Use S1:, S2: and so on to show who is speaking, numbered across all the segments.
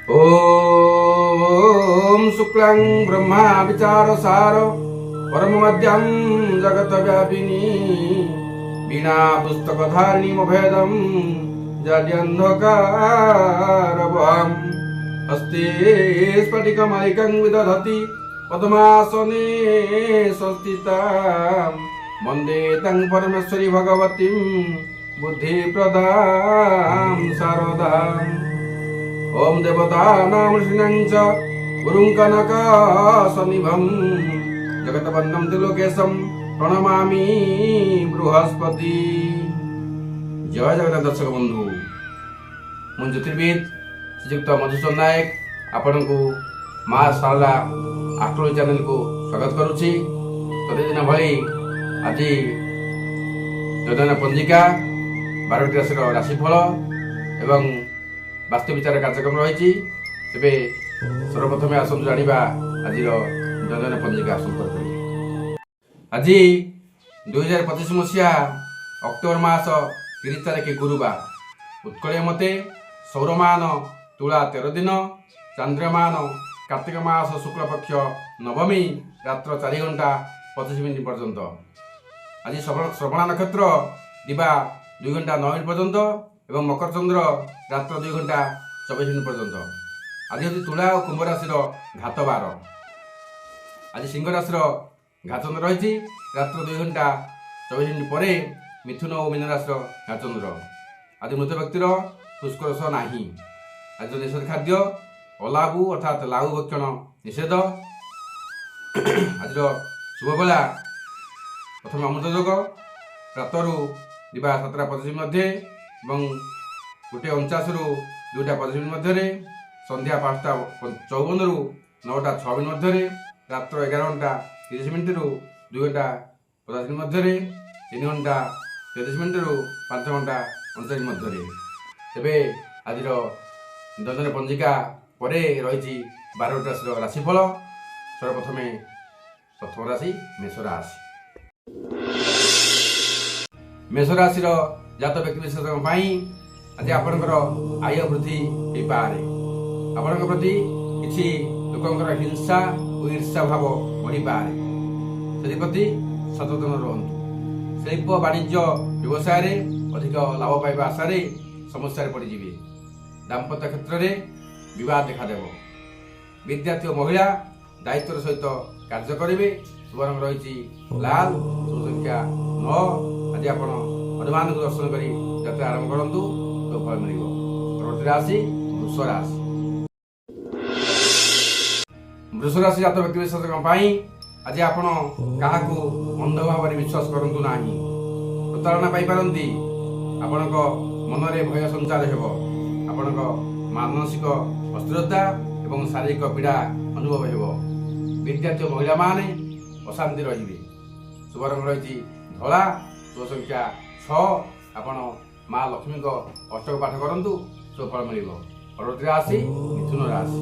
S1: ओम शुक्लं ब्रह्मा विचारसार परममद्यं जगतव्यापिनी वीणा पुस्तकधारिणीमभेदं जाड्यन्धकारवहम् हस्ते स्फटिकमालिकं विदधति पद्मासने संस्थितां वन्दे तं परमेश्वरी भगवतीं बुद्धिप्रदां शारदाम् ओम देवतानां ऋषीणां च गुरुं कनकासनिभं जगतवन्दं त्रिलोकेशं प्रणमामि बृहस्पति। जय जगन्नाथ दर्शक बंधु, ମୁଁ ଜ୍ୟୋତିର୍ବିଦ ଶ୍ରୀଯୁକ୍ତ ମଧୁସୂଦନ ନାୟକ ଆପଣଙ୍କୁ ମା ଶାରଳା ଆଷ୍ଟ୍ରୋଲୋଜି ଚ୍ୟାନେଲକୁ ସ୍ୱାଗତ କରୁଛି। ପ୍ରତିଦିନ ଭଳି ଆଜି ଯୋଜନା ପଞ୍ଜିକା 12ଟି ରାଶିର ରାଶିଫଳ ଏବଂ ବାସ୍ତୁ ବିଚାର କାର୍ଯ୍ୟକ୍ରମ ରହିଛି। ତେବେ ସର୍ବପ୍ରଥମେ ଆସନ୍ତୁ ଜାଣିବା ଆଜିର ଯୋଜନା ପଞ୍ଜିକା ସମ୍ପର୍କରେ। ଆଜି 2025 ମସିହା ଅକ୍ଟୋବର ମାସ 30 ତାରିଖ ଗୁରୁବାର। ଉତ୍କଳୀୟ ମତେ ସୌରମାନ ତୁଳା 13 ଦିନ, ଚାନ୍ଦ୍ରମାନ କାର୍ତ୍ତିକ ମାସ ଶୁକ୍ଳପକ୍ଷ ନବମୀ ରାତ୍ର 4 ଘଣ୍ଟା 25 ମିନିଟ୍ ପର୍ଯ୍ୟନ୍ତ। ଆଜି ଶ୍ରବଣ ନକ୍ଷତ୍ର ଦିବା 2 ଘଣ୍ଟା 9 ମିନିଟ୍ ପର୍ଯ୍ୟନ୍ତ ଏବଂ ମକର ଚନ୍ଦ୍ର ରାତ୍ର 2 ଘଣ୍ଟା 24 ମିନିଟ୍ ପର୍ଯ୍ୟନ୍ତ। ଆଜି ହେଉଛି ତୁଳା ଓ କୁମ୍ଭ ରାଶିର ଘାତ ବାର। ଆଜି ସିଂହ ରାଶିର ଘାତଚନ୍ଦ୍ର ରହିଛି ରାତ୍ର 2 ଘଣ୍ଟା 24 ମିନିଟ୍ ପରେ ମିଥୁନ ଓ ମୀନ ରାଶିର ଘାତଚନ୍ଦ୍ର। ଆଜି ମୃତ ବ୍ୟକ୍ତିର ପୁଷ୍କରସ ନାହିଁ। ଆଜିର ନିଷେଧ ଖାଦ୍ୟ ଅଲାବୁ ଅର୍ଥାତ୍ ଲାଉ ଭକ୍ଷଣ ନିଷେଧ। ଆଜିର ଶୁଭ ବେଳା ପ୍ରଥମେ ଅମୃତ ଯୋଗ ପ୍ରାତରୁ ଦିବା 7ଟା 25 ମଧ୍ୟରେ ଏବଂ 1:49ରୁ 2ଟା 25 ମିନିଟ୍ ମଧ୍ୟରେ, ସନ୍ଧ୍ୟା 5ଟା 54ରୁ 9ଟା 6 ମିନିଟ୍ ମଧ୍ୟରେ, ରାତ୍ର 11 ଘଣ୍ଟା 30 ମିନିଟ୍ରୁ 2 ଘଣ୍ଟା 50 ମିନିଟ୍ ମଧ୍ୟରେ, 3 ଘଣ୍ଟା 33 ମିନିଟ୍ରୁ 5 ଘଣ୍ଟା 39 ମଧ୍ୟରେ। ତେବେ ଆଜିର ଯୋଜନା ପଞ୍ଜିକା ପରେ ରହିଛି 12ଟି ରାଶିର ରାଶିଫଳ। ସର୍ବପ୍ରଥମେ ପ୍ରଥମ ରାଶି ମେଷ ରାଶି। ମେଷ ରାଶିର ଜାତ ବ୍ୟକ୍ତି ବିଶେଷଙ୍କ ପାଇଁ ଆଜି ଆପଣଙ୍କର ଆୟ ବୃଦ୍ଧି ହୋଇପାରେ। ଆପଣଙ୍କ ପ୍ରତି କିଛି ଲୋକଙ୍କର ହିଂସା ଓ ଈର୍ଷା ଭାବ ବଢ଼ିପାରେ। ସେଥିପ୍ରତି ସଚେତନ ରୁହନ୍ତୁ। ଶିଳ୍ପ ବାଣିଜ୍ୟ ବ୍ୟବସାୟରେ ଅଧିକ ଲାଭ ପାଇବା ଆଶାରେ ସମସ୍ୟାରେ ପଡ଼ିଯିବେ। ଦାମ୍ପତ୍ୟ କ୍ଷେତ୍ରରେ ବିବାଦ ଦେଖାଦେବ। ବିଦ୍ୟାର୍ଥୀ ଓ ମହିଳା ଦାୟିତ୍ୱର ସହିତ କାର୍ଯ୍ୟ କରିବେ। ଶୁଭ ରଙ୍ଗ ରହିଛି ଲାଲ, ଶୁଭ ସଂଖ୍ୟା 9। ଆଜି ଆପଣ ହନୁମାନଙ୍କୁ ଦର୍ଶନ କରି ଯାତ୍ରା ଆରମ୍ଭ କରନ୍ତୁ, ଫଳ ମିଳିବ। ପରବର୍ତ୍ତୀ ରାଶି ବୃଷ ରାଶି। ବୃଷ ରାଶି ଜାତ ବ୍ୟକ୍ତି ବିଶେଷଙ୍କ ପାଇଁ ଆଜି ଆପଣ କାହାକୁ ଅନ୍ଧ ଭାବରେ ବିଶ୍ୱାସ କରନ୍ତୁ ନାହିଁ। ପ୍ରତାରଣା ପାଇପାରନ୍ତି। ଆପଣଙ୍କ ମନରେ ଭୟ ସଞ୍ଚାର ହେବ। ଆପଣଙ୍କ ମାନସିକ ଅସ୍ଥିରତା ଏବଂ ଶାରୀରିକ ପୀଡ଼ା ଅନୁଭବ ହେବ। ବିଦ୍ୟାର୍ଥୀ ଓ ମହିଳାମାନେ ଅଶାନ୍ତି ରହିବେ। ଶୁଭ ରଙ୍ଗ ରହିଛି ଧଳା, ଶୁଭ ସଂଖ୍ୟା 6। ଆପଣ ମା ଲକ୍ଷ୍ମୀଙ୍କ ଅଷ୍ଟକ ପାଠ କରନ୍ତୁ, ଶୁଭ ଫଳ ମିଳିବ। ପରବର୍ତ୍ତୀ ରାଶି ମିଥୁନ ରାଶି।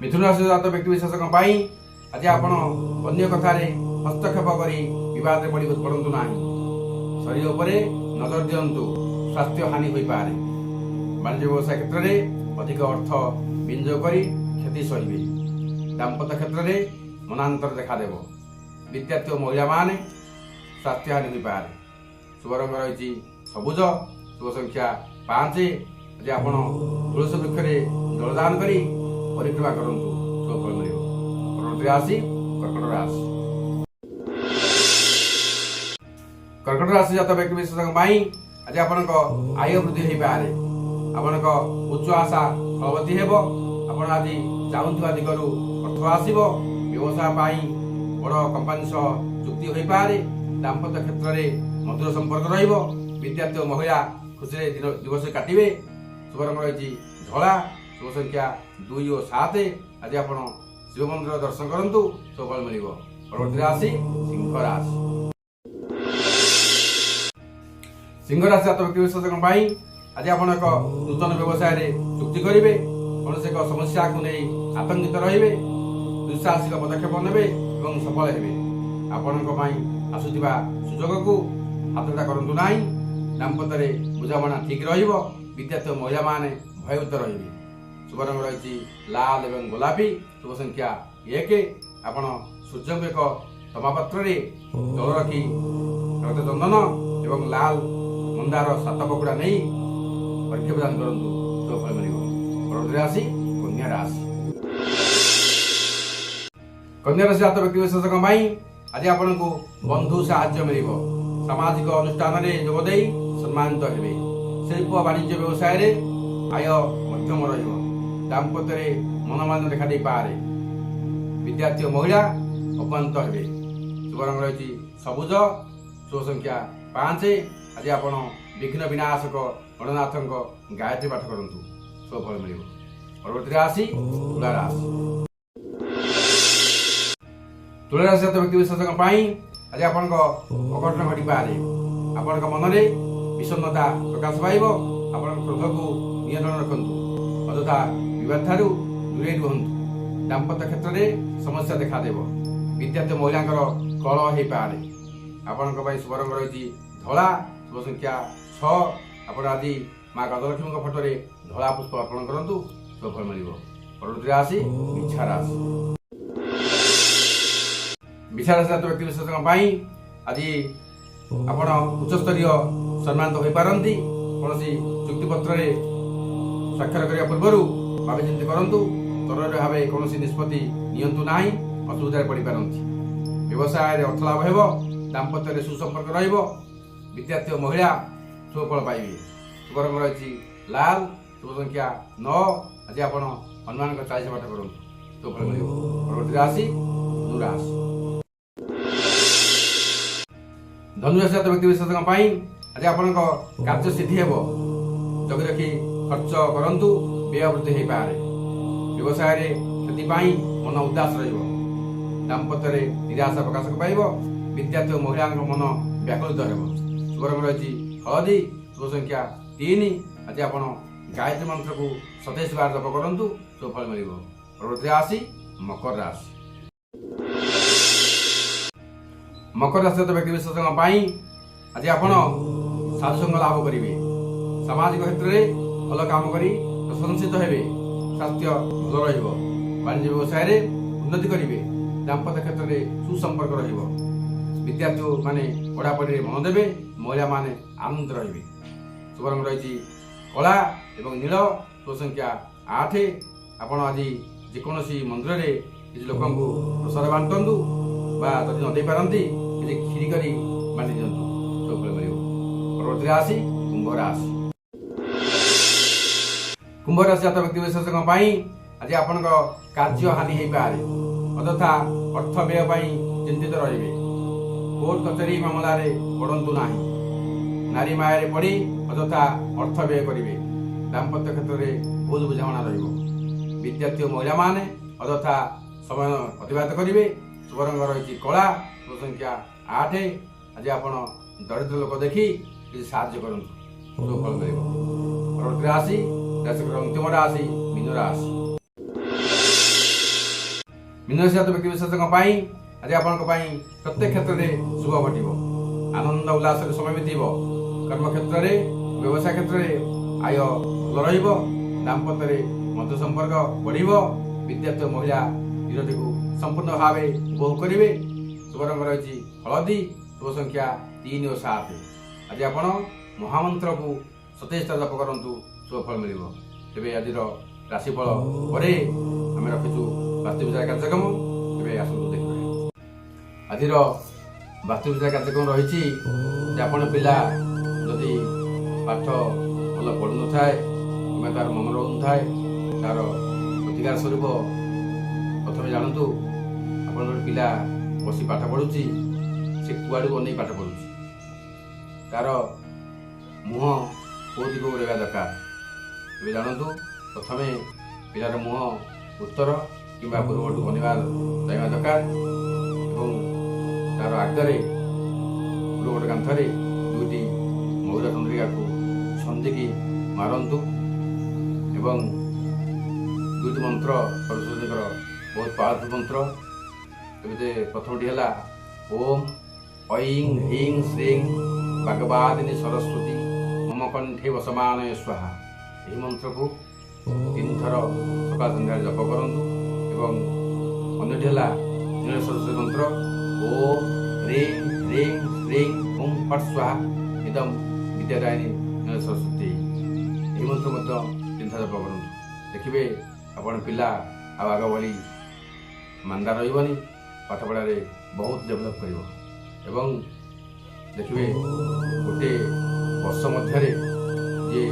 S1: ମିଥୁନ ରାଶି ଜାତ ବ୍ୟକ୍ତି ବିଶେଷଙ୍କ ପାଇଁ ଆଜି ଆପଣ ଅନ୍ୟ କଥାରେ ହସ୍ତକ୍ଷେପ କରି ବିବାଦରେ ପଡ଼ନ୍ତୁ ନାହିଁ। ଶରୀର ଉପରେ ନଜର ଦିଅନ୍ତୁ, ସ୍ୱାସ୍ଥ୍ୟ ହାନି ହୋଇପାରେ। ବାଣିଜ୍ୟ ବ୍ୟବସାୟ କ୍ଷେତ୍ରରେ ଅଧିକ ଅର୍ଥ ବିନିଯୋଗ କରି କ୍ଷତି ସହିବେ। ଦାମ୍ପତ୍ୟ କ୍ଷେତ୍ରରେ ମନାନ୍ତର ଦେଖାଦେବ। ବିଦ୍ୟାର୍ଥୀ ଓ ମହିଳାମାନେ ସ୍ୱାସ୍ଥ୍ୟ ହାନି ହୋଇପାରେ। ଶୁଭ ରଙ୍ଗ ରହିଛି ସବୁଜ, ଶୁଭ ସଂଖ୍ୟା 5। ଆଜି ଆପଣ ତୁଳସୀ ବୃକ୍ଷରେ ଜଳଦାନ କରି ପରିକ୍ରମା କରନ୍ତୁ, ଶୁଭ ଫଳ ମିଳିବ। ପରବର୍ତ୍ତୀ ରାଶି କର୍କଟ ରାଶି। କର୍କଟ ରାଶି ଜାତ ବ୍ୟକ୍ତି ବିଶେଷଙ୍କ ପାଇଁ ଆଜି ଆପଣଙ୍କ ଆୟ ବୃଦ୍ଧି ହୋଇପାରେ। ଆପଣଙ୍କ ଉଚ୍ଚ ଆଶା ଫଳବତୀ ହେବ। ଆପଣ ଆଜି ଚାହୁଁଥିବା ଦିଗରୁ ଅର୍ଥ ଆସିବ। ବ୍ୟବସାୟ ପାଇଁ ବଡ଼ କମ୍ପାନୀ ସହ ଚୁକ୍ତି ହୋଇପାରେ। ଦାମ୍ପତ୍ୟ କ୍ଷେତ୍ରରେ ମଧୁର ସମ୍ପର୍କ ରହିବ। ବିଦ୍ୟାର୍ଥୀ ଓ ମହିଳା ଖୁସିରେ ଦିବସ କାଟିବେ। ଶୁଭ ରଙ୍ଗ ରହିଛି ଧଳା, ଶୁଭ ସଂଖ୍ୟା 2 ଓ 7। ଆଜି ଆପଣ ଶିବ ମନ୍ଦିର ଦର୍ଶନ କରନ୍ତୁ, ଶୁଭ ଫଳ ମିଳିବ। ପରବର୍ତ୍ତୀ ରାଶି ସିଂହ ରାଶି। ସିଂହ ରାଶି ଜାତ ବ୍ୟକ୍ତି ବିଶେଷଙ୍କ ପାଇଁ ଆଜି ଆପଣ ଏକ ନୂତନ ବ୍ୟବସାୟରେ ଚୁକ୍ତି କରିବେ। କୌଣସି ଏକ ସମସ୍ୟାକୁ ନେଇ ଆତଙ୍କିତ ରହିବେ। ଦୁଃସାହସିକ ପଦକ୍ଷେପ ନେବେ ଏବଂ ସଫଳ ହେବେ। ଆପଣଙ୍କ ପାଇଁ ଆସୁଥିବା ସୁଯୋଗକୁ ହାତଛଡ଼ା କରନ୍ତୁ ନାହିଁ। ଦାମ୍ପତ୍ୟରେ ବୁଝାମଣା ଠିକ୍ ରହିବ। विद्यार्थी महिला माने भयभीत रही। शुभ रंग रही लाल एवं गोलापी। शुभ संख्या 1। आपण सूर्य को एक तमापात्र जल रखी रक्त चंदन एवं लाल मंदार 7 पकुड़ा नहीं अर्घ्य प्रदान करंतु शुभ फल मिलिବ। परवर्ती राशि कन्या राशि। कन्या राशि जातक व्यक्ति विशेषक आज आपण को बंधु साहाय्य मिलिବ। सामाजिक अनुष्ठान में जोग दे सम्मानित हेबे। शिल्प वाणिज्य व्यवसाय रे आय मध्यम रहिବ। दाम्पत्य मनोमालिन्य देखा दे पारे। विद्यार्थी महिला अपमानित हेबे। शुभ रंग रही सबुज। शुभ संख्या 5। आज आपण विघ्न विनाशक गणनाथक गायत्री पाठ करंतु शुभ फल मिलिବ। परवर्ती राशि तुला राशि। तुला राशि जातक व्यक्ति विशेषक आज आपण अघटन घटी पारे। आपण मन में विषन्नता प्रकाश पाइब। आपण क्रोध को नियंत्रण रखंतु। अଯଥା विवाद ठारू दूरे रुहंतु। दाम्पत्य क्षेत्र में समस्या देखा देव। विद्यार्थी महिला कलह हो पारे। आपण शुभ रंग रही धला। शुभ संख्या 6। आपण आज माँ गजलक्ष्मी फोटो रे धला पुष्प अर्पण करंतु शुभ फल मिलिବ। परवर्ती राशि मिछा राशि। मिछा राशि जातक व्यक्ति विशेषक आज आपण उच्चस्तरीय सम्मानित हो पारती। कौन चुक्तिपत्र स्वाक्षर करने पूर्व भावी चिंता करूँ। तरह भाव कौन निष्पत्ति नियंतु ना असुविधा पड़ पारती। व्यवसाय अर्थ लाभ हो। दाम्पत्य सुसंपर्क रही। विद्यार्थी महिला शुभ फल पाइबे। शुभ रंग रही लाल। शुभ संख्या 9। आज आप हनुमान 40 पाठ करूँ शुभ फल मिलिବ। परवर्ती राशि धनु राशि। धनु राशि जातक व्यक्ति विशेषक आज आपण कार्य सिद्धि हेब। जगी रखी खर्च करंतु व्यय वृद्धि हो पारे। व्यवसाय क्षति मन उदास रहिब। दाम्पत्य निराशा प्रकाश पाइब। विद्यार्थी महिला मन व्याकुलित हेब। शुभ रंग रही हलदी। शुभ संख्या 3। आज आपण गायत्री मंत्र को 27 बार जप करंतु शुभ फल मिलिବ। परवर्ती राशि मकर राशि। मकर राशि व्यक्ति विशेषक आज आपण साधुसंग लाभ करेंगे। सामाजिक क्षेत्र में भल काम करी प्रशंसित हेबे। स्वास्थ्य भल रहिब। वाणिज्य व्यवसाय रे उन्नति करेंगे। दाम्पत्य क्षेत्र में सुसंपर्क रहिब। विद्यार्थी माने पढ़ापढ़ी मन देवे। महिला माने आनंद रहिबे। शुभ रंग रही कला एवं नील। शुभ संख्या 8। आपण आज जेकोसी मंदिर में किसी लोक प्रसाद बांटतु बा जदि न दे पारती खीरी करी बांटी दिंतु शुभ फल मिलिବ। परवर्ती राशि कुंभ राशि। कुंभ राशि जातक व्यक्ति विशेषक आज आपण कार्य हानि हो पारे। अଯଥା अर्थ व्यय चिंतित रहिबे। कोर्ट कचेरी मामला रे पड़ंतु नाही। नारी माया रे पड़ी अଯଥା अर्थ व्यय करेंगे। दाम्पत्य क्षेत्र में भूल बुझाणा रहिब। विद्यार्थी महिला माने अଯଥା समय अतिबाहित करेंगे। शुभ रंग रही कला। शुभ संख्या 8। आज आपण दरिद्र लोक देखी किसी साहाय्य करंतु शुभ फल मिलिବ। परवर्ती राशि राशिकर अंतिम राशि मीन राशि। मीन राशि जातक व्यक्ति विशेषक आज आपण प्रत्येक क्षेत्र में शुभ घटिब। आनंद उल्लास समय बीतब। कर्म क्षेत्र में व्यवसाय क्षेत्र में आय भल रहिब। दाम्पत्य मध्य संपर्क बढ़िब। विद्यार्थी महिला दिनटी को संपूर्ण भाव उपभोग करेंगे। शुभ रंग रही हलदी। शुभ संख्या 3 और 7। आज आपण महामंत्र को 27 जप करंतु शुभ फल मिलिବ। तेबे आज राशिफल पर आम रखीचु वास्तु विचार कार्यक्रम। तेबे आसतु देखिए आज वास्तु विचार कार्यक्रम रही। आपण पिला जदि पाठ भल पढ़ु न थाए कि तार मन रहु न थाए तार प्रतिकार स्वरूप प्रथम जानतु आप पिला बसी पाठ पढ़ुची से कुआड़ को नहीं पाठ पढ़ुची तार मुह कौ दिग को रहा दरकार। ये जानतु प्रथम पिलार मुह उत्तर कि पूर्व बनवा जाइवा दरकार। तार आगे गोटे कांथरे 2टी मयूर चंद्रिका को छंदिकी मारंतु एवं 2टी मंत्र सरस्वती बहुत पावरफुल मंत्र। प्रथमटी है ओम ऐं ह्रीं श्रीं भगवादिनी सरस्वती मम कंठे वसमानय स्वाहा। ଏହି ମନ୍ତ୍ରକୁ 3 ଥର ସକାଳ ସନ୍ଧ୍ୟାରେ ଜପ କରନ୍ତୁ। ଏବଂ ଅନ୍ୟଟି ହେଲା ନୀଳ ସରସ୍ୱତୀ ମନ୍ତ୍ର ଓମ୍ ହ୍ରିଂ ହ୍ରିଂ ଶ୍ରୀଂ ଓಂ ଫଟ୍ ସ୍ୱାହା ଇଦಂ ବିଦ୍ୟାଦାୟିନୀ ନୀଳ ସରସ୍ୱତୀ। ଏହି ମନ୍ତ୍ର ମଧ୍ୟ 3 ଥର ଜପ କରନ୍ତୁ। ଦେଖିବେ ଆପଣ ପିଲା ଆଉ ଆଗ ଭଳି ମାନ୍ଦା ରହିବନି, ପାଠପଢ଼ାରେ ବହୁତ ଡେଭଲପ୍ କରିବ। ଏବଂ ଦେଖିବେ ଗୋଟିଏ ବର୍ଷ ମଧ୍ୟରେ ଯିଏ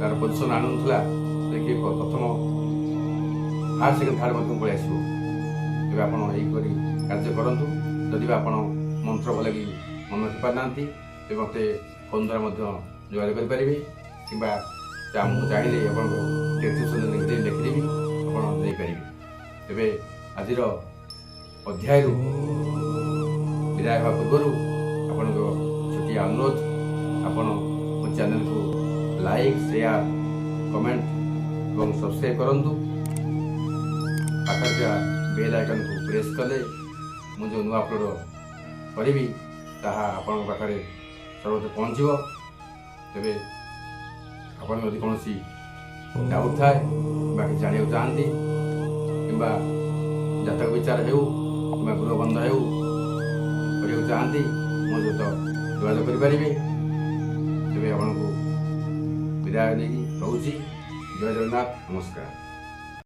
S1: ତାର ପୋଜିସନ୍ ଆଣୁନଥିଲା ଦେଖିବେ ପ୍ରଥମ ଫାର୍ଷ୍ଟ ସେକେଣ୍ଡ ଥାର୍ଡ଼ ମଧ୍ୟ ପଳେଇ ଆସିବ। ତେବେ ଆପଣ ଏହିପରି କାର୍ଯ୍ୟ କରନ୍ତୁ। ଯଦି ବି ଆପଣ ମନ୍ତ୍ର ଭଲକି ମନେ ରଖିପାରୁନାହାନ୍ତି ତେବେ ମୋତେ ଫୋନ୍ ଦ୍ୱାରା ମଧ୍ୟ ଯୋଗାଯୋଗ କରିପାରିବେ, କିମ୍ବା ମୁଁ ଚାହିଁଲେ ଆପଣଙ୍କ ଡେସ୍କ୍ରିପ୍ସନ୍ରେ ଲେଖିଦେବି, ଆପଣ ନେଇପାରିବେ। ତେବେ ଆଜିର ଅଧ୍ୟାୟରୁ ବିଦାୟ ହେବା ପୂର୍ବରୁ ଆପଣଙ୍କ ଛୋଟିଆ ଅନୁରୋଧ, ଆପଣ ମୋ ଚ୍ୟାନେଲକୁ ଲାଇକ୍, ସେୟାର, କମେଣ୍ଟ ଏବଂ ସବସ୍କ୍ରାଇବ୍ କରନ୍ତୁ। ପାଖରେ ଥିବା ବେଲ୍ ଆଇକନ୍କୁ ପ୍ରେସ୍ କଲେ ମୁଁ ଯେଉଁ ନୂଆ ଅପଲୋଡ଼ କରିବି ତାହା ଆପଣଙ୍କ ପାଖରେ ସର୍ବଦା ପହଞ୍ଚିବ। ତେବେ ଆପଣ ଯଦି କୌଣସି ଡାଉଟ୍ ଥାଏ ବା କିଛି ଜାଣିବାକୁ ଚାହାନ୍ତି, କିମ୍ବା ଜାତକ ବିଚାର ହେଉ କିମ୍ବା ଗୃହବନ୍ଧ ହେଉ କରିବାକୁ ଚାହାନ୍ତି, ମୋ ସହିତ ଯୋଗାଯୋଗ କରିପାରିବେ। ତେବେ ଆପଣଙ୍କୁ ବିଦାୟ ନେଇକି ରହୁଛି। ଜୟ ଜଗନ୍ନାଥ, ନମସ୍କାର।